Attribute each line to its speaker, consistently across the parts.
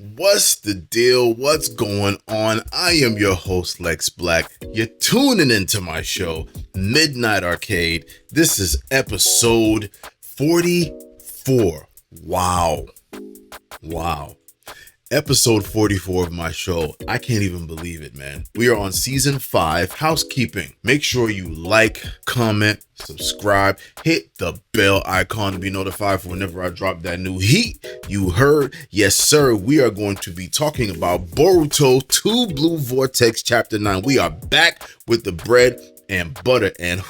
Speaker 1: What's the deal? What's going on? I am your host, Lex Black. You're tuning into my show, Midnight Arcade. This is episode 44. Wow. Episode 44 of my show. I can't even believe it, man. We are on season 5, housekeeping. Make sure you like, comment, subscribe, hit the bell icon to be notified for whenever I drop that new heat. You heard? Yes, sir. We are going to be talking about Boruto 2 Blue Vortex Chapter 9. We are back with the bread and butter and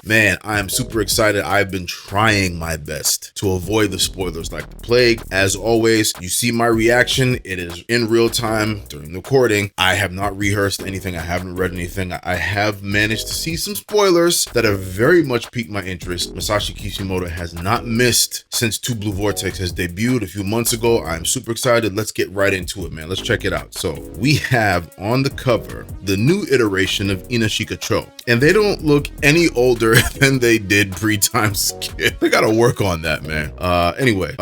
Speaker 1: man, I am super excited. I've been trying my best to avoid the spoilers like the plague. As always, you see my reaction. It is in real time during the recording. I have not rehearsed anything. I haven't read anything. I have managed to see some spoilers that have very much piqued my interest. Masashi Kishimoto has not missed since 2 Blue Vortex has debuted a few months ago. I'm super excited. Let's get right into it, man. Let's check it out. So we have on the cover the new iteration of Inashika Cho, and they don't look any older than they did pre-time skip. They gotta work on that, man. Anyway,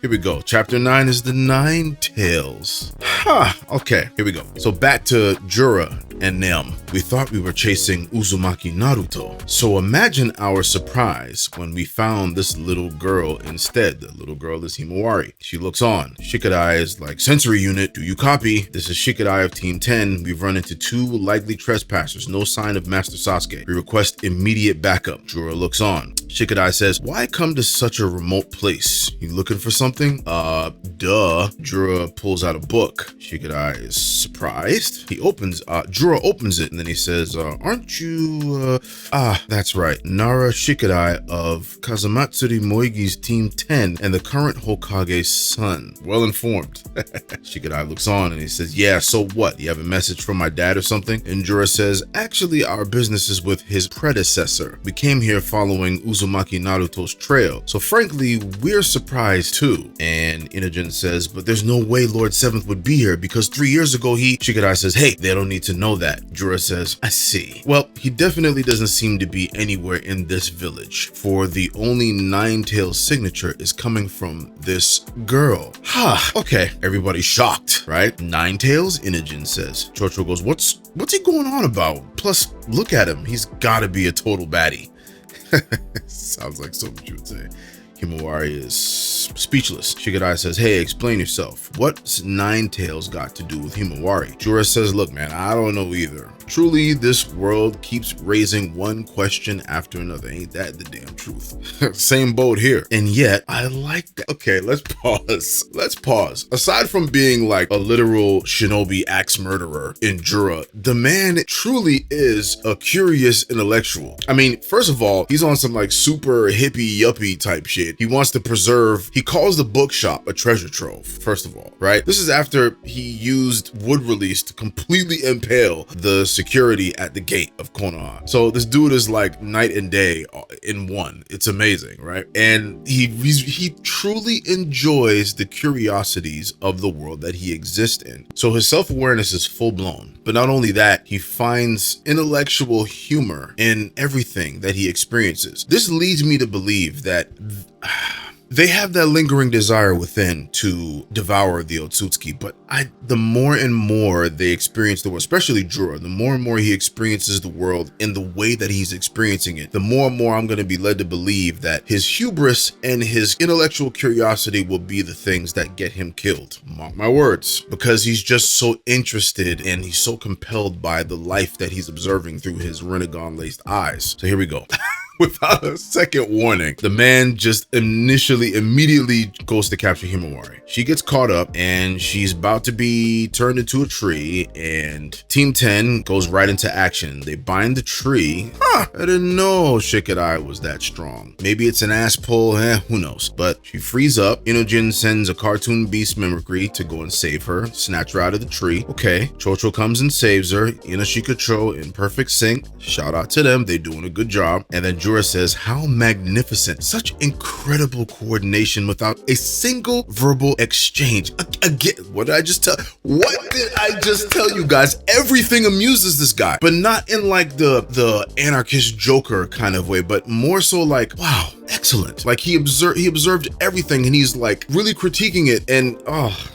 Speaker 1: here we go. Chapter 9 is the Nine Tails. Okay, here we go. So back to Jura and Nem. We thought we were chasing Uzumaki Naruto. So imagine our surprise when we found this little girl instead. The little girl is Himawari. She looks on. Shikadai is like, sensory unit, do you copy? This is Shikadai of Team 10. We've run into 2 likely trespassers. No sign of Master Sasuke. We request immediate backup. Jura looks on. Shikadai says, why come to such a remote place? You looking for something? Duh. Jura pulls out a book. Shikadai is surprised. Jura opens it and then he says, aren't you, that's right. Nara Shikadai of Kazamatsuri Moigi's Team 10 and the current Hokage's son. Well informed. Shikadai looks on and he says, yeah, so what? You have a message from my dad or something? And Jura says, actually, our business is with his predecessor. We came here following Uzumaki Naruto's trail. So frankly, we're surprised too. And Inojin says, but there's no way Lord Seventh would be here because 3 years ago Shikadai says, hey, they don't need to know that. Jura says, I see. Well, he definitely doesn't seem to be anywhere in this village, for the only Nine-Tails signature is coming from this girl. Okay, everybody's shocked, right? Nine-Tails? Inojin says. Chocho goes, what's he going on about? Plus, look at him. He's gotta be a total baddie. Sounds like so much you would say. Himawari is speechless. Shikadai says, hey, explain yourself. What's Nine-Tails got to do with Himawari? Jura says, look, man, I don't know either. Truly, this world keeps raising one question after another. Ain't that the damn truth? Same boat here. And yet, I like that. Okay, let's pause. Aside from being like a literal shinobi axe murderer in Jura, the man truly is a curious intellectual. I mean, first of all, he's on some like super hippie yuppie type shit. He wants to preserve, he calls the bookshop a treasure trove, first of all, right? This is after he used wood release to completely impale the security at the gate of Konoha. So this dude is like night and day in one. It's amazing, right? And he truly enjoys the curiosities of the world that he exists in. So his self-awareness is full blown. But not only that, he finds intellectual humor in everything that he experiences. This leads me to believe that they have that lingering desire within to devour the Otsutsuki, but the more and more they experience the world, especially Jura, the more and more he experiences the world in the way that he's experiencing it, the more and more I'm going to be led to believe that his hubris and his intellectual curiosity will be the things that get him killed. Mark my words, because he's just so interested and he's so compelled by the life that he's observing through his Rinnegan-laced eyes. So here we go. Without a second warning, the man just immediately goes to capture Himawari. She gets caught up and she's about to be turned into a tree, and Team 10 goes right into action. They bind the tree. I didn't know Shikadai was that strong. Maybe it's an ass pull, who knows? But she frees up. Inojin sends a cartoon beast mimicry to go and save her, snatch her out of the tree. Okay, Chocho comes and saves her. Inashika Cho in perfect sync. Shout out to them, they're doing a good job. And then Jura says, how magnificent. Such incredible coordination without a single verbal exchange. Again, what did I just tell you guys? Everything amuses this guy, but not in like the anarchist Joker kind of way, but more so like, wow, excellent. Like he observed everything and he's like really critiquing it. And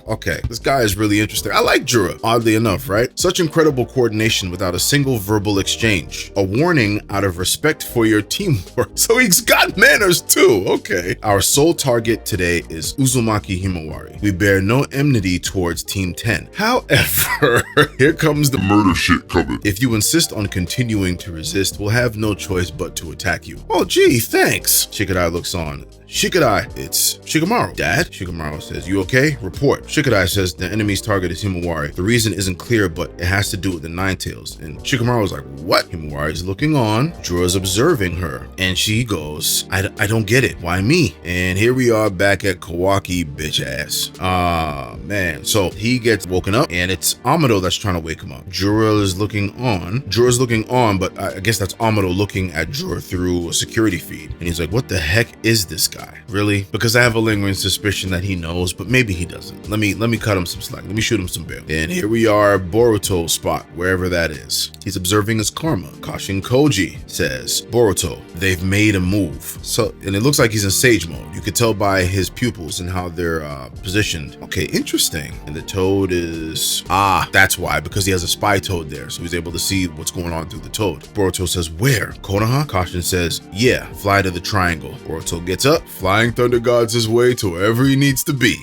Speaker 1: okay, this guy is really interesting. I like Jura, oddly enough, right? Such incredible coordination without a single verbal exchange. A warning out of respect for your teamwork. So he's got manners too. Okay. Our sole target today is Uzumaki Himawari. We bear no enmity towards Team 10. However, here comes the murder shit coming. If you insist on continuing to resist, we'll have no choice but to attack you. Oh, gee, thanks. Shikadai looks on. Shikadai, it's Shikamaru. Dad? Shikamaru says, you okay? Report. Shikadai says the enemy's target is Himawari. The reason isn't clear, but it has to do with the Nine Tails. And Shikamaru's like, what? Himawari's looking on. Jura's observing her. And she goes, I don't get it. Why me? And here we are back at Kawaki, bitch ass. Man. So he gets woken up and it's Amado that's trying to wake him up. Jura's looking on, but I guess that's Amado looking at Jura through a security feed. And he's like, what the heck is this guy? Really? Because I have a lingering suspicion that he knows, but maybe he doesn't. Let me cut him some slack. Let me shoot him some bail. And here we are, Boruto's spot, wherever that is. He's observing his karma. Kashin Koji says, Boruto, they've made a move. So, and it looks like he's in sage mode. You could tell by his pupils and how they're positioned. Okay, interesting. And the toad is, that's why, because he has a spy toad there. So he's able to see what's going on through the toad. Boruto says, where? Konoha? Kashin says, yeah, fly to the triangle. Boruto gets up, flying thunder gods his way to wherever he needs to be.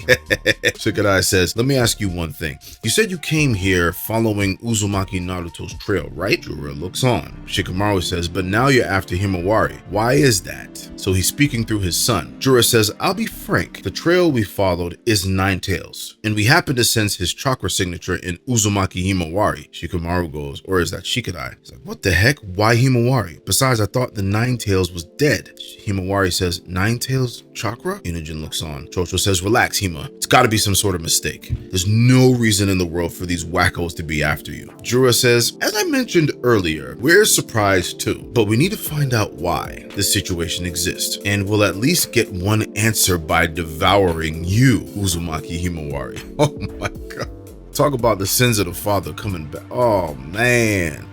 Speaker 1: Shikadai says, let me ask you one thing. You said you came here following Uzumaki Naruto's trail, right? Jura looks on. Shikamaru says, but now you're after Himawari. Why is that? So he's speaking through his son. Jura says, I'll be frank. The trail we followed is Nine Tails, and we happen to sense his chakra signature in Uzumaki Himawari. Shikamaru goes, or is that Shikadai? He's like, what the heck? Why Himawari? Besides, I thought the Nine Tails was dead. Himawari says, Nine Tails chakra? Unijin looks on. Chocho says, relax, Hima. It's gotta be some sort of mistake. There's no reason in the world for these wackos to be after you. Jura says, as I mentioned earlier, we're surprised too, but we need to find out why this situation exists, and we'll at least get one answer by devouring you, Uzumaki Himawari. Oh my god. Talk about the sins of the father coming back. Oh man.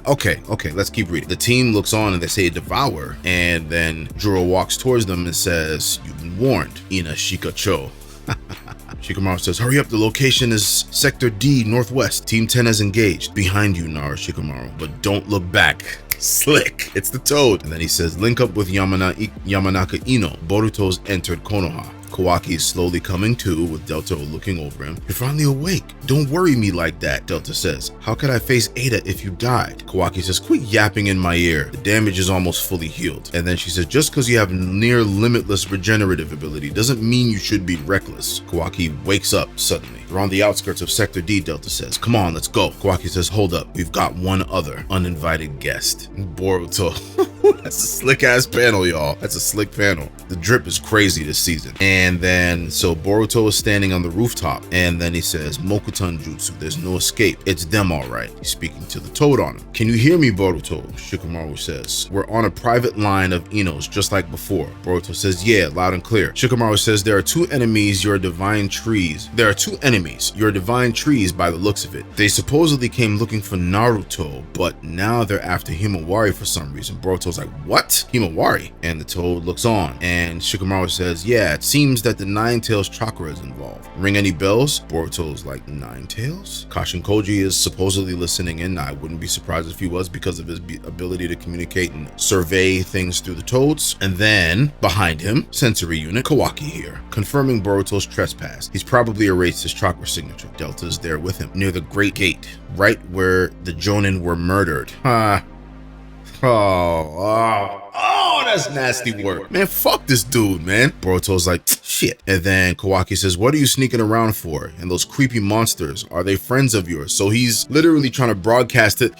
Speaker 1: Okay, let's keep reading. The team looks on and they say devour, and then Juro walks towards them and says, you've been warned, Ina Shikacho. Shikamaru says, hurry up, the location is Sector D Northwest. Team 10 has engaged. Behind you, Nara Shikamaru, but don't look back. Slick. It's the toad. And then he says, link up with Yamanaka Ino. Boruto's entered Konoha. Kawaki is slowly coming to, with Delta looking over him. You're finally awake. Don't worry me like that, Delta says. How could I face Ada if you died? Kawaki says, quit yapping in my ear. The damage is almost fully healed. And then she says, just because you have near limitless regenerative ability doesn't mean you should be reckless. Kawaki wakes up suddenly. They're on the outskirts of Sector D, Delta says. Come on, let's go. Kawaki says, hold up. We've got one other uninvited guest. Boruto. That's a slick ass panel, y'all. That's a slick panel. The drip is crazy this season. And then, so Boruto is standing on the rooftop, and then he says, Mokutan Jutsu, there's no escape. It's them all right. He's speaking to the toad on him. Can you hear me, Boruto? Shikamaru says, we're on a private line of Inos, just like before. Boruto says, yeah, loud and clear. Shikamaru says, there are two enemies, your divine trees by the looks of it. They supposedly came looking for Naruto, but now they're after Himawari for some reason. Boruto's like, what? Himawari? And the toad looks on, and Shikamaru says, yeah, it seems that the Nine Tails chakra is involved. Ring any bells? Boruto's like, Nine Tails? Kashin Koji is supposedly listening in. I wouldn't be surprised if he was, because of his ability to communicate and survey things through the toads. And then, behind him, sensory unit, Kawaki here, confirming Boruto's trespass. He's probably erased his chakra signature. Delta's there with him, near the Great Gate, right where the Jonin were murdered. Oh, that's nasty work. Man, fuck this dude, man. Boruto's like, shit. And then Kawaki says, what are you sneaking around for? And those creepy monsters, are they friends of yours? So he's literally trying to broadcast it.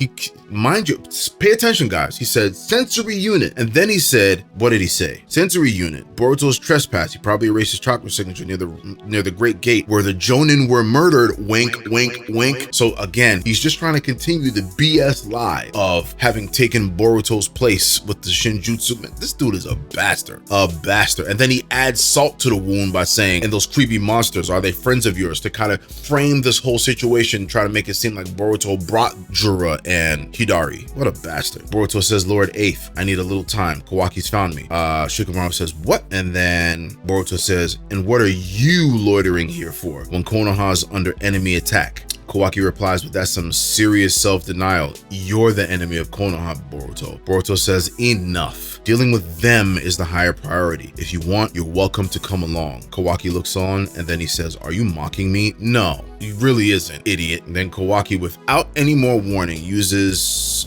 Speaker 1: Mind you, pay attention, guys. He said, sensory unit. And then he said, what did he say? Sensory unit. Boruto's trespass. He probably erased his chakra signature near the Great Gate where the Jonin were murdered. Wink, wink, wink. So again, he's just trying to continue the BS lie of having taken Boruto's place with the Shinjuku jutsu. Man, this dude is a bastard. And then he adds salt to the wound by saying, and those creepy monsters, are they friends of yours? To kind of frame this whole situation, try to make it seem like Boruto brought Jura and Hidari. What a bastard. Boruto says, Lord Eighth, I need a little time. Kawaki's found me. Shikamaru says, what? And then Boruto says, and what are you loitering here for when Konoha's under enemy attack? Kawaki replies, but that's some serious self-denial. You're the enemy of Konoha, Boruto. Boruto says, enough. Dealing with them is the higher priority. If you want, you're welcome to come along. Kawaki looks on and then he says, are you mocking me? No, he really isn't, idiot. And then Kawaki, without any more warning, uses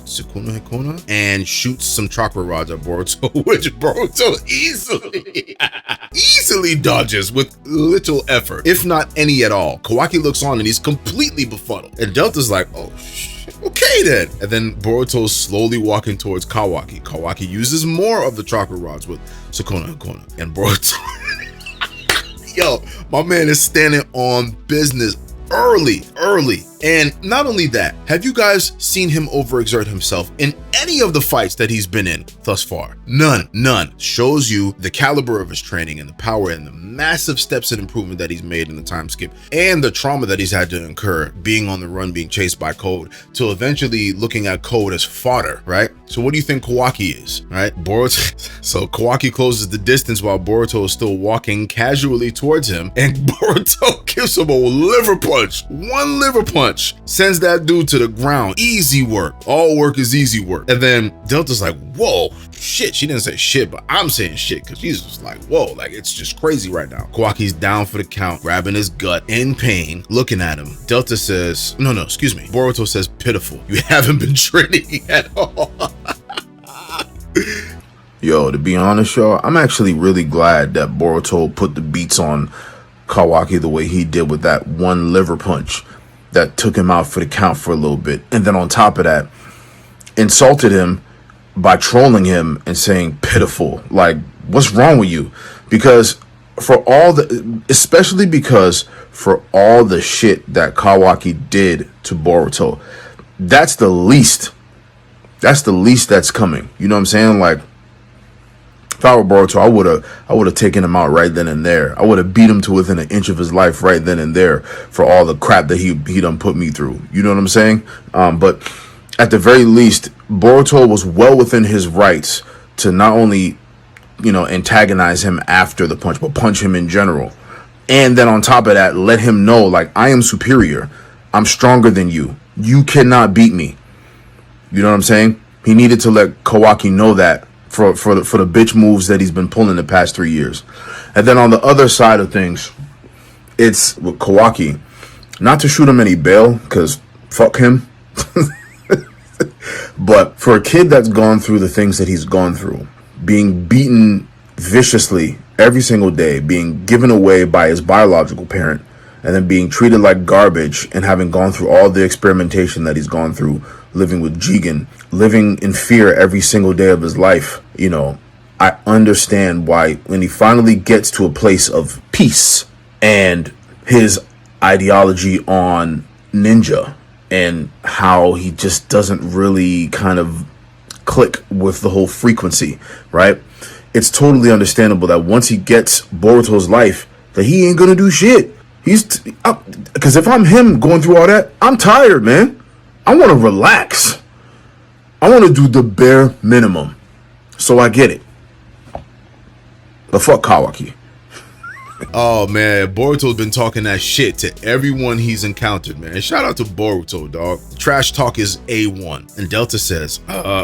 Speaker 1: Sukuna Hikona and shoots some chakra rods at Boruto, which Boruto easily dodges with little effort, if not any at all. Kawaki looks on and he's completely befuddled. And Delta's like, oh shit. Okay then. And then Boruto's slowly walking towards Kawaki. Kawaki uses more of the chakra rods with Sukuna Hikona. And Boruto, yo, my man is standing on business early. And not only that, have you guys seen him overexert himself in any of the fights that he's been in thus far? None. Shows you the caliber of his training and the power and the massive steps in improvement that he's made in the time skip and the trauma that he's had to incur being on the run, being chased by Code, to eventually looking at Code as fodder, right? So what do you think Kawaki is, right? So Kawaki closes the distance while Boruto is still walking casually towards him, and Boruto gives him a liver punch. One liver punch. Sends that dude to the ground. Easy work. All work is easy work. And then Delta's like, whoa, shit. She didn't say shit, but I'm saying shit because she's just like, whoa, like it's just crazy right now. Kawaki's down for the count, grabbing his gut in pain, looking at him. Delta says, no, excuse me. Boruto says, pitiful. You haven't been training at all.
Speaker 2: Yo, to be honest, y'all, I'm actually really glad that Boruto put the beats on Kawaki the way he did with that one liver punch that took him out for the count for a little bit. And then on top of that, insulted him by trolling him and saying pitiful. Like, what's wrong with you? Because especially because for all the shit that Kawaki did to Boruto, that's the least that's coming. You know what I'm saying? Like, if I were Boruto, I would have taken him out right then and there. I would have beat him to within an inch of his life right then and there for all the crap that he done put me through. You know what I'm saying? But at the very least, Boruto was well within his rights to not only, antagonize him after the punch, but punch him in general. And then on top of that, let him know, like, I am superior. I'm stronger than you. You cannot beat me. You know what I'm saying? He needed to let Kawaki know that for the bitch moves that he's been pulling the past 3 years. And then on the other side of things, it's with Kawaki, not to shoot him any bail, because fuck him. But for a kid that's gone through the things that he's gone through, being beaten viciously every single day, being given away by his biological parent, and then being treated like garbage, and having gone through all the experimentation that he's gone through, living with Jigen, living in fear every single day of his life, I understand why when he finally gets to a place of peace and his ideology on ninja and how he just doesn't really kind of click with the whole frequency, right? It's totally understandable that once he gets Boruto's life, that he ain't gonna do shit. Because if I'm him going through all that, I'm tired, man. I want to relax. I want to do the bare minimum. So I get it. But fuck Kawaki.
Speaker 1: Oh man, Boruto's been talking that shit to everyone he's encountered, man. Shout out to Boruto, dog. Trash talk is A1. And Delta says,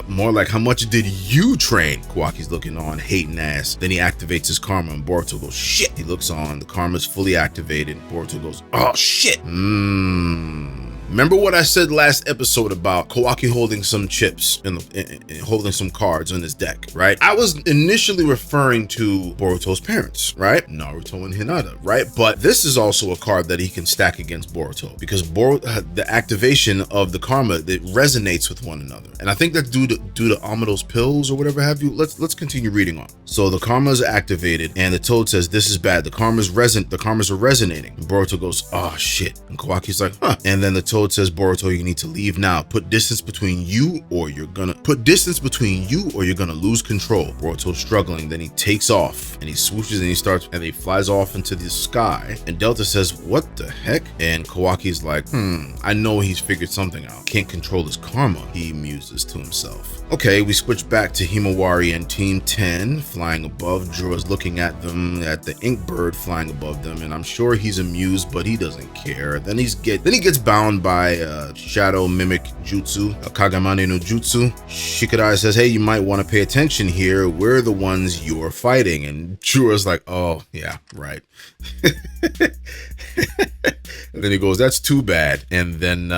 Speaker 1: more like, how much did you train? Kawaki's looking on, hating ass. Then he activates his karma and Boruto goes, shit. He looks on, the karma's fully activated. Boruto goes, oh shit. Remember what I said last episode about Kawaki holding some chips and holding some cards on his deck, right? I was initially referring to Boruto's parents, right? Naruto and Hinata, right? But this is also a card that he can stack against Boruto because the activation of the karma that resonates with one another. And I think that's due to Amado's pills or whatever have you. Let's continue reading on. So the karma is activated and the toad says, this is bad. The karmas are resonating. And Boruto goes, oh shit. And Kawaki's like, huh. And then the toad Toad says, Boruto, you need to leave now. Put distance between you or you're gonna lose control. Boruto's struggling, then he takes off and he swooshes and he flies off into the sky. And Delta says, what the heck? And Kawaki's like, I know he's figured something out. Can't control his karma, he muses to himself. Okay, we switch back to Himawari and Team 10 flying above. Jura's looking at them, at the ink bird flying above them, and I'm sure he's amused, but he doesn't care. Then he gets bound by Shadow Mimic Jutsu, Kagamane no Jutsu. Shikadai says, hey, you might want to pay attention here. We're the ones you're fighting. And Jura's like, oh, yeah, right. And then he goes, that's too bad. And then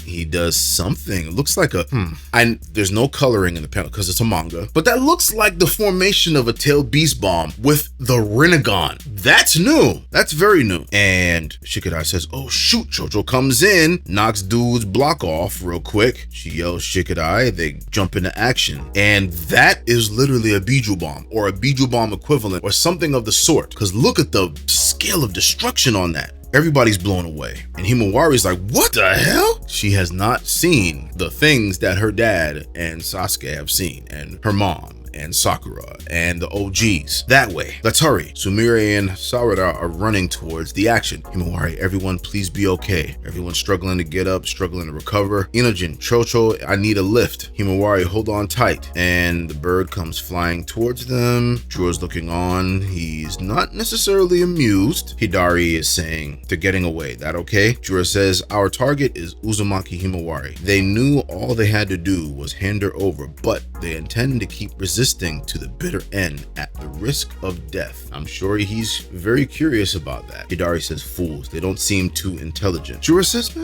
Speaker 1: he does something. It looks like there's no coloring in the panel because it's a manga, but that looks like the formation of a tailed beast bomb with the Rinnegan. That's new. That's very new. And Shikadai says, oh shoot, Jojo comes in, knocks dude's block off real quick. She yells Shikadai, they jump into action. And that is literally a Biju bomb or a Biju bomb equivalent or something of the sort. Because look at the scale of destruction on that. Everybody's blown away. And Himawari's like, what the hell? She has not seen the things that her dad and Sasuke have seen, and her mom and Sakura and the OGs. That way. Let's hurry. Sumire and Sarada are running towards the action. Himawari, everyone please be okay. Everyone's struggling to get up, struggling to recover. Inojin, Chocho, I need a lift. Himawari, hold on tight. And the bird comes flying towards them. Jura's looking on. He's not necessarily amused. Hidari is saying, they're getting away. That okay? Jura says, our target is Uzumaki Himawari. They knew all they had to do was hand her over, but they intend to keep resisting to the bitter end at the risk of death. I'm sure he's very curious about that. Hidari says, fools, they don't seem too intelligent. Jura says,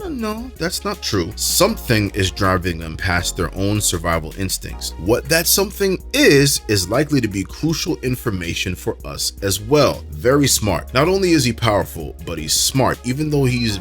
Speaker 1: no, that's not true. Something is driving them past their own survival instincts. What that something is likely to be crucial information for us as well. Very smart. Not only is he powerful, but he's smart, even though he's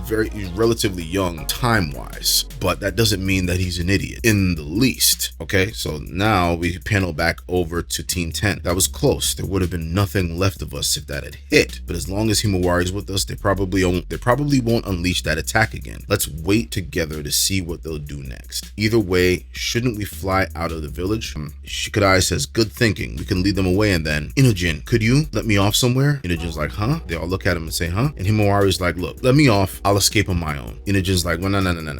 Speaker 1: relatively young time-wise. But that doesn't mean that he's an idiot in the least. Okay, so now we panel back over to Team 10. That was close. There would have been nothing left of us if that had hit. But as long as Himawari's with us, they probably won't unleash that attack again. Let's wait together to see what they'll do next. Either way, shouldn't we fly out of the village? Shikadai says, good thinking. We can lead them away and then, Inojin, could you let me off somewhere? Inojin's like, huh? They all look at him and say, huh? And Himawari's like, look, let me off. I'll escape on my own. Inojin's like, well, no.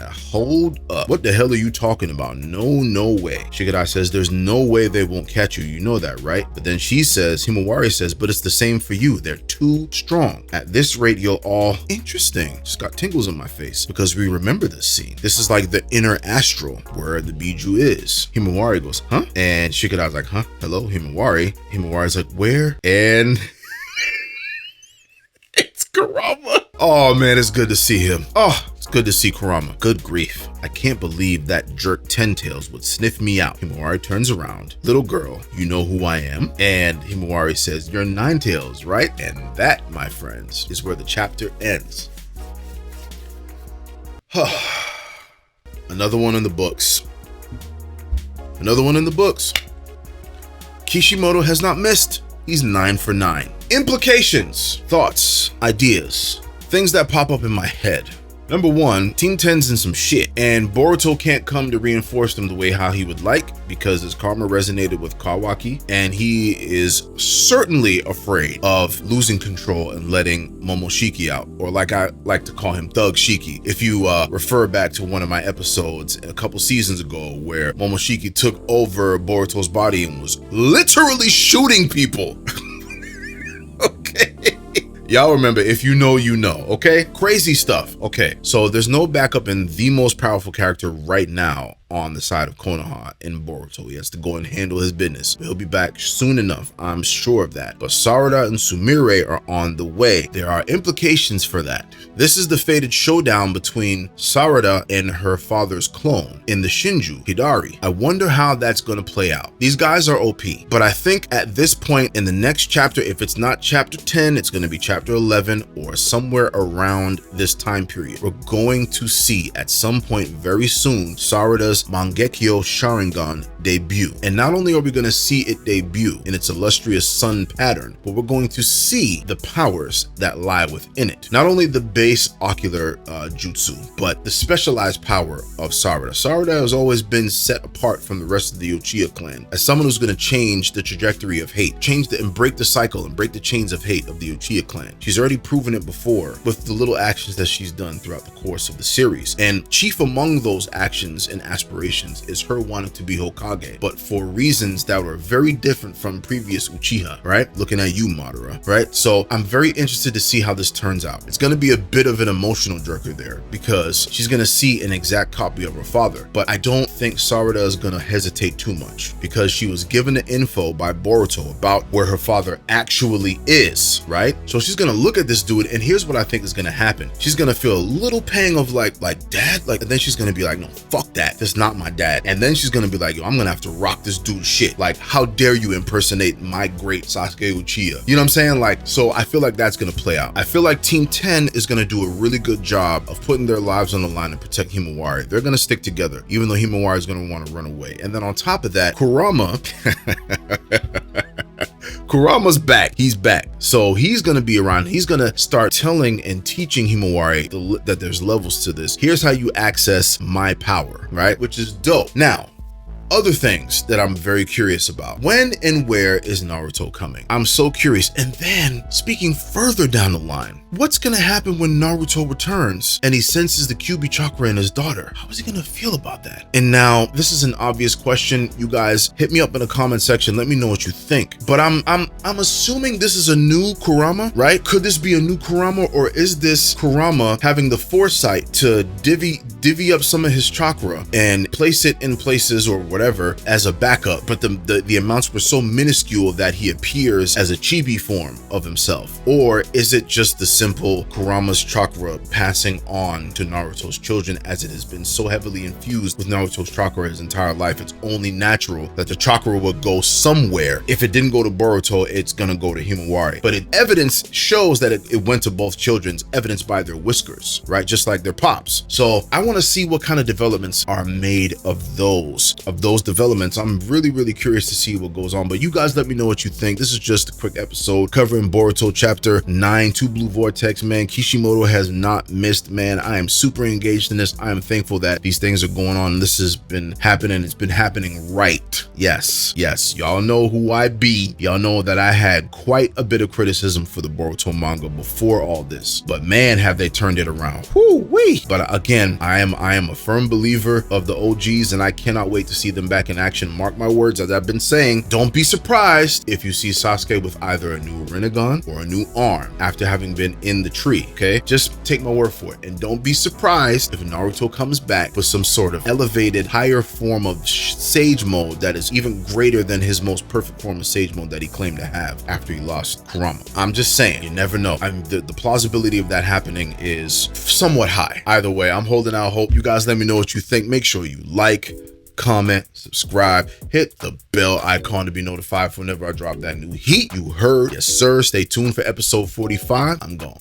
Speaker 1: Hold up. What the hell are you talking about? No way. Shikadai says, there's no way they won't catch you. You know that, right? But then Himawari says, but it's the same for you. They're too strong. At this rate, you'll all, interesting. Just got tingles in my face because we remember this scene. This is like the inner astral where the Biju is. Himawari goes, huh? And Shikadai's like, huh? Hello, Himawari. Himawari's like, where? And it's Kurama. Oh man, it's good to see him. Oh, it's good to see Kurama. Good grief. I can't believe that jerk 10 Tails would sniff me out. Himawari turns around. Little girl, you know who I am? And Himawari says, you're 9 Tails, right? And that, my friends, is where the chapter ends. Another one in the books. Kishimoto has not missed. He's 9 for 9. Implications, thoughts, ideas, things that pop up in my head. Number 1, Team 10's in some shit, and Boruto can't come to reinforce them the way how he would like because his karma resonated with Kawaki, and he is certainly afraid of losing control and letting Momoshiki out, or like I like to call him, Thug Shiki. If you refer back to one of my episodes a couple seasons ago where Momoshiki took over Boruto's body and was literally shooting people. Okay. Y'all remember, if you know, you know, okay? Crazy stuff. Okay, so there's no backup in the most powerful character right now on the side of Konoha in Boruto. He has to go and handle his business. He'll be back soon enough, I'm sure of that. But Sarada and Sumire are on the way. There are implications for that. This is the fated showdown between Sarada and her father's clone in the Shinju, Hidari. I wonder how that's going to play out. These guys are OP, but I think at this point in the next chapter, if it's not chapter 10, it's going to be chapter 11 or somewhere around this time period. We're going to see at some point very soon Sarada's Sarada's Mangekyo Sharingan debut. And not only are we going to see it debut in its illustrious sun pattern, but we're going to see the powers that lie within it. Not only the base ocular jutsu, but the specialized power of Sarada. Sarada has always been set apart from the rest of the Uchiha clan as someone who's going to change the trajectory of hate, and break the cycle and break the chains of hate of the Uchiha clan. She's already proven it before with the little actions that she's done throughout the course of the series. And chief among those actions and aspirations is her wanting to be Hokage, but for reasons that were very different from previous Uchiha, right? Looking at you, Madara, right? So I'm very interested to see how this turns out. It's going to be a bit of an emotional jerker there because she's going to see an exact copy of her father, but I don't think Sarada is going to hesitate too much because she was given the info by Boruto about where her father actually is, right? So she's going to look at this dude, and here's what I think is going to happen. She's going to feel a little pang of like dad, and then she's going to be like, no, fuck that. That's not my dad. And then she's going to be like, yo, I'm going to have to rock this dude's shit. Like, how dare you impersonate my great Sasuke Uchiha? You know what I'm saying? Like, so I feel like that's going to play out. I feel like Team 10 is going to do a really good job of putting their lives on the line and protect Himawari. They're going to stick together, even though Himawari is going to want to run away. And then on top of that, Kurama's back. He's back. So he's going to be around. He's going to start telling and teaching Himawari that there's levels to this. Here's how you access my power, right? Which is dope. Now, other things that I'm very curious about. When and where is Naruto coming? I'm so curious. And then, speaking further down the line, what's gonna happen when Naruto returns and he senses the Kyuubi chakra in his daughter? How is he gonna feel about that? And now, this is an obvious question. You guys hit me up in the comment section. Let me know what you think. But I'm assuming this is a new Kurama, right? Could this be a new Kurama, or is this Kurama having the foresight to divvy up some of his chakra and place it in places or whatever as a backup, but the amounts were so minuscule that he appears as a chibi form of himself? Or is it just the simple Kurama's chakra passing on to Naruto's children, as it has been so heavily infused with Naruto's chakra his entire life? It's only natural that the chakra would go somewhere. If it didn't go to Boruto, it's gonna go to Himawari. But evidence shows that it went to both children's, evidenced by their whiskers, right? Just like their pops. So I want to see what kind of developments are made of those developments. I'm really curious to see what goes on. But you guys let me know what you think. This is just a quick episode covering Boruto chapter 9 to Blue Vortex. Man, Kishimoto has not missed, man. I am super engaged in this. I am thankful that these things are going on. This has been happening. It's been happening right. Yes. Y'all know who I be. Y'all know that I had quite a bit of criticism for the Boruto manga before all this, but man, have they turned it around. Woo-wee. But again, I am a firm believer of the OGs, and I cannot wait to see them back in action. Mark my words, as I've been saying, don't be surprised if you see Sasuke with either a new Rinnegan or a new arm after having been in the tree, okay? Just take my word for it. And don't be surprised if Naruto comes back with some sort of elevated, higher form of Sage Mode that is even greater than his most perfect form of Sage Mode that he claimed to have after he lost Kurama. I'm just saying, you never know. The plausibility of that happening is somewhat high. Either way, I'm holding out hope. You guys let me know what you think. Make sure you like, comment, subscribe, hit the bell icon to be notified whenever I drop that new heat. You heard? Yes, sir. Stay tuned for episode 45. I'm gone.